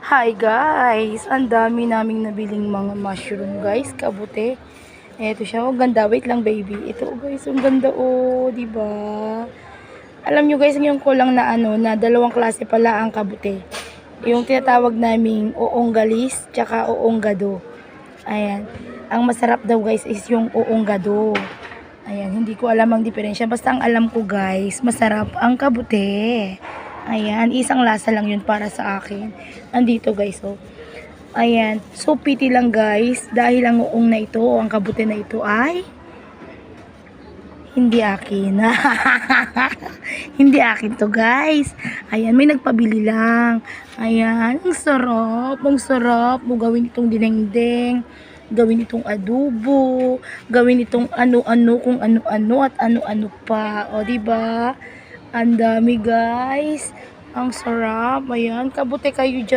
Hi guys! Ang dami naming nabiling mga mushroom guys, kabute. Eto siya, oh ganda. Wait lang baby. Ito oh, guys, ang ganda oh, di ba? Alam nyo guys, ngayon ko lang na na dalawang klase pala ang kabute. Yung tinatawag naming oonggalis, tsaka oonggado. Ayan. Ang masarap daw guys is yung oonggado. Ayan, hindi ko alam ang diferensya. Basta ang alam ko guys, masarap ang kabute. Ayan, isang lasa lang yun para sa akin. Andito guys, oh. Ayan, so pity lang guys, dahil ang uong na ito, o ang kabute na ito ay hindi akin. Hindi akin to guys. Ayan, may nagpabili lang. Ayan, ang sarap. Ang sarap mo gawin itong dinengdeng. Gawin itong adobo. Gawin itong ano-ano kung ano-ano at ano-ano pa. O, diba? Ang dami guys. Ang sarap. Ayan, kabute kayo dyan.